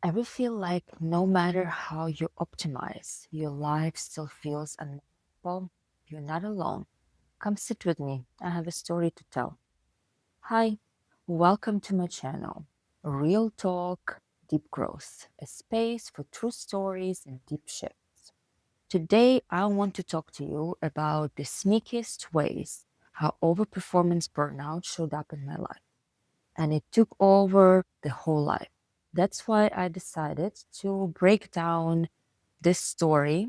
Ever feel like no matter how you optimize, your life still feels unmanageable? You're not alone. Come sit with me. I have a story to tell. Hi, welcome to my channel. Real talk, deep growth, a space for true stories and deep shifts. Today, I want to talk to you about the sneakiest ways how overperformance burnout showed up in my life, and it took over the whole life. That's why I decided to break down this story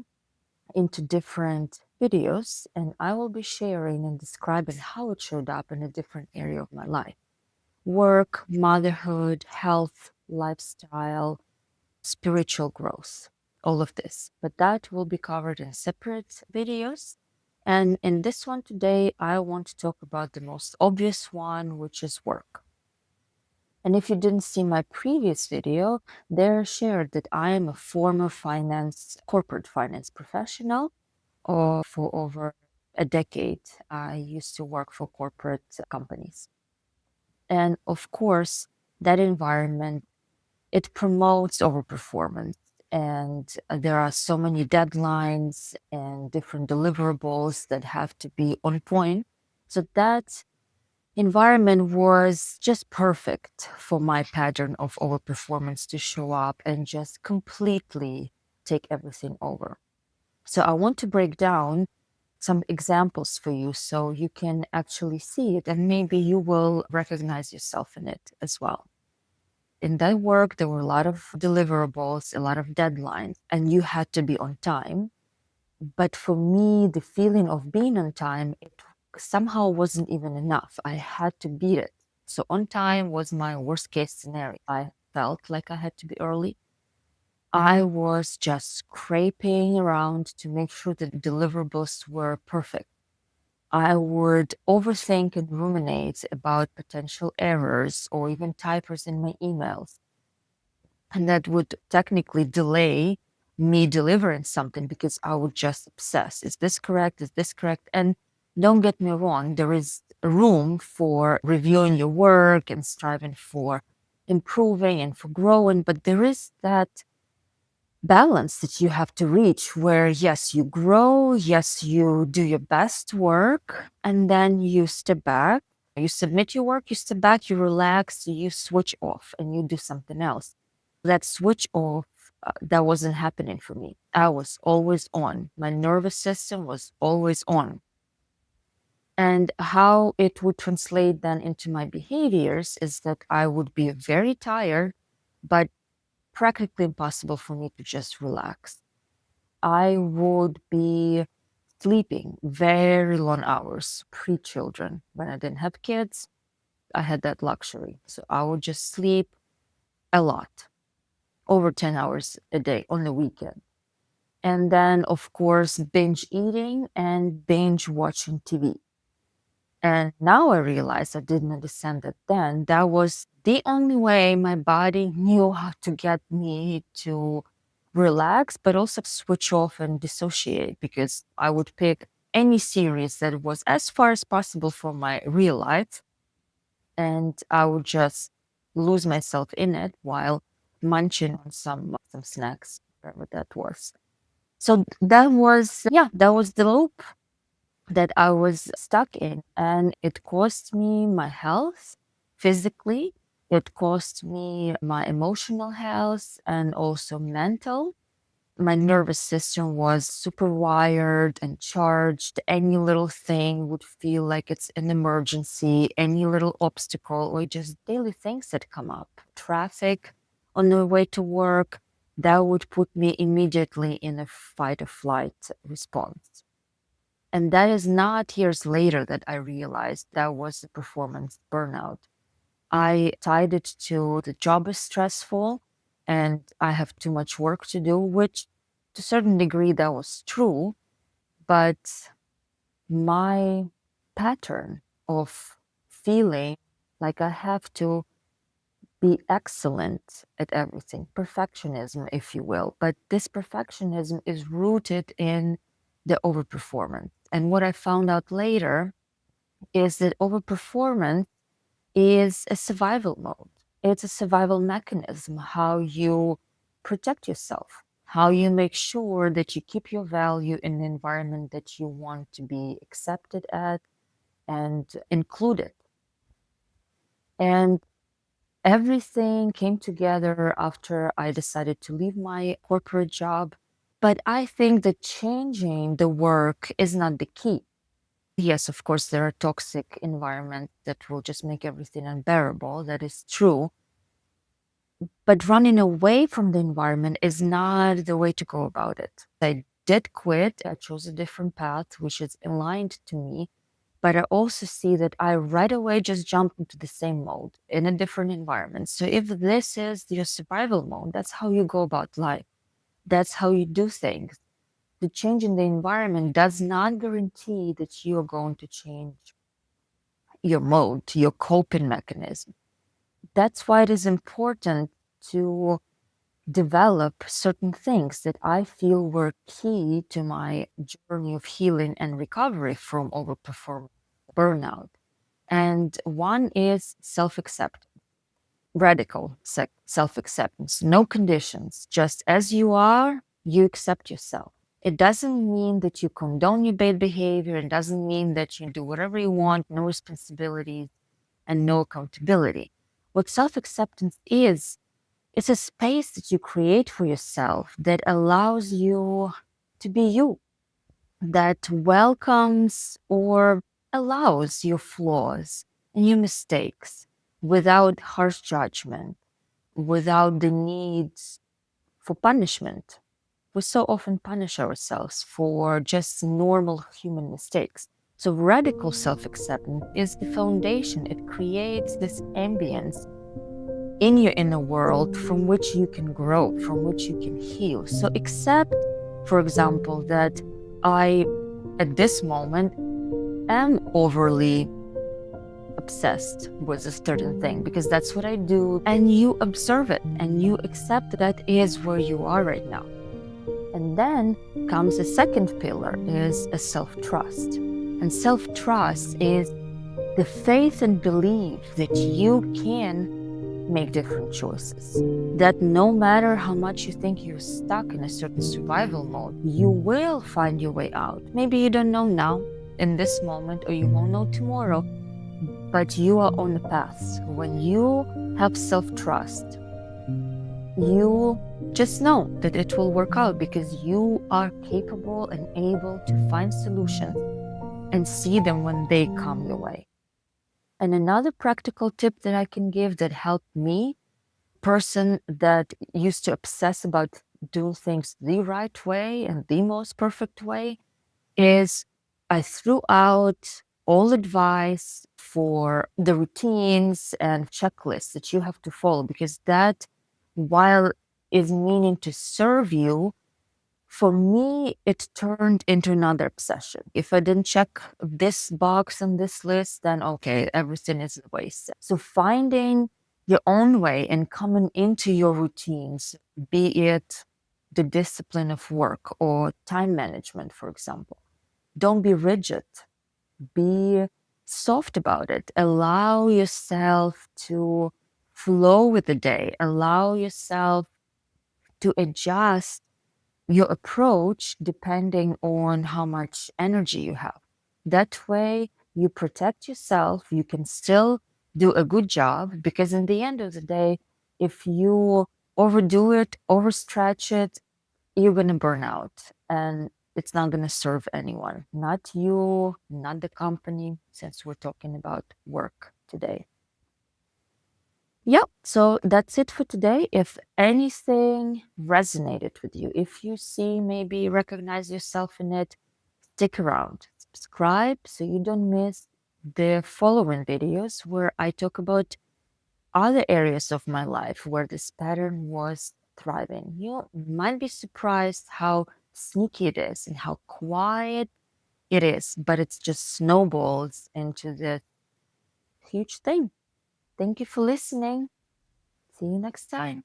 into different videos, and I will be sharing and describing how it showed up in a different area of my life: work, motherhood, health, lifestyle, spiritual growth, all of this. But that will be covered in separate videos. And in this one today, I want to talk about the most obvious one, which is work. And if you didn't see my previous video, there I shared that I am a former corporate finance professional, or for over a decade. I used to work for corporate companies. And of course, that environment, it promotes overperformance. And there are so many deadlines and different deliverables that have to be on point. So that environment was just perfect for my pattern of overperformance to show up and just completely take everything over. So I want to break down some examples for you so you can actually see it and maybe you will recognize yourself in it as well. In that work, there were a lot of deliverables, a lot of deadlines, and you had to be on time. But for me, the feeling of being on time, it somehow wasn't even enough. I had to beat it. So on time was my worst case scenario. I felt like I had to be early. I was just scraping around to make sure that the deliverables were perfect. I would overthink and ruminate about potential errors or even typos in my emails. And that would technically delay me delivering something because I would just obsess. Is this correct? Is this correct? And don't get me wrong, there is room for reviewing your work and striving for improving and for growing, but there is that balance that you have to reach where, yes, you grow, yes, you do your best work, and then you step back, you submit your work, you step back, you relax, you switch off, and you do something else. That switch off, that wasn't happening for me. I was always on. My nervous system was always on. And how it would translate then into my behaviors is that I would be very tired, but practically impossible for me to just relax. I would be sleeping very long hours pre-children. When I didn't have kids, I had that luxury. So I would just sleep a lot, over 10 hours a day on the weekend. And then, of course, binge eating and binge watching TV. And now I realize I didn't understand that then. That was the only way my body knew how to get me to relax, but also switch off and dissociate, because I would pick any series that was as far as possible from my real life. And I would just lose myself in it while munching on some snacks, whatever that was. So that was, yeah, that was the loop that I was stuck in. And it cost me my health physically, it cost me my emotional health and also mental. My nervous system was super wired and charged. Any little thing would feel like it's an emergency, any little obstacle, or just daily things that come up. Traffic on the way to work, that would put me immediately in a fight or flight response. And that is not years later that I realized that was a performance burnout. I tied it to the job is stressful and I have too much work to do, which to a certain degree that was true. But my pattern of feeling like I have to be excellent at everything, perfectionism, if you will. But this perfectionism is rooted in the overperformance. And what I found out later is that overperformance is a survival mode. It's a survival mechanism, how you protect yourself, how you make sure that you keep your value in the environment that you want to be accepted at and included. And everything came together after I decided to leave my corporate job. But I think that changing the work is not the key. Yes, of course, there are toxic environments that will just make everything unbearable. That is true. But running away from the environment is not the way to go about it. I did quit. I chose a different path, which is aligned to me. But I also see that I right away just jump into the same mode in a different environment. So if this is your survival mode, that's how you go about life. That's how you do things. The change in the environment does not guarantee that you are going to change your mode, your coping mechanism. That's why it is important to develop certain things that I feel were key to my journey of healing and recovery from overperformance, burnout. And one is self acceptance, radical self acceptance, no conditions, just as you are, you accept yourself. It doesn't mean that you condone your bad behavior. It doesn't mean that you do whatever you want, no responsibilities and no accountability. What self acceptance is, it's a space that you create for yourself that allows you to be you, that welcomes or allows your flaws and your mistakes without harsh judgment, without the needs for punishment. We so often punish ourselves for just normal human mistakes. So, radical self acceptance is the foundation. It creates this ambience in your inner world from which you can grow, from which you can heal. So, accept, for example, that I, at this moment, am overly obsessed with a certain thing because that's what I do. And you observe it and you accept that is where you are right now. And then comes a second pillar is a self-trust. And self-trust is the faith and belief that you can make different choices. That no matter how much you think you're stuck in a certain survival mode, you will find your way out. Maybe you don't know now in this moment, or you won't know tomorrow, but you are on the path. When you have self trust, you just know that it will work out because you are capable and able to find solutions and see them when they come your way. And another practical tip that I can give that helped me, person that used to obsess about doing things the right way and the most perfect way, is I threw out all advice for the routines and checklists that you have to follow because that, while is meaning to serve you, for me, it turned into another obsession. If I didn't check this box on this list, then okay, everything is a waste. So finding your own way and coming into your routines, be it the discipline of work or time management, for example. Don't be rigid. Be soft about it. Allow yourself to flow with the day. Allow yourself to adjust your approach depending on how much energy you have. That way, you protect yourself. You can still do a good job because, in the end of the day, if you overdo it, overstretch it, you're going to burn out and it's not going to serve anyone, not you, not the company, since we're talking about work today. Yeah, so that's it for today. If anything resonated with you, if you see, maybe recognize yourself in it, stick around, subscribe so you don't miss the following videos where I talk about other areas of my life where this pattern was thriving. You might be surprised how sneaky it is and how quiet it is, but it's just snowballs into the huge thing. Thank you for listening. See you next time.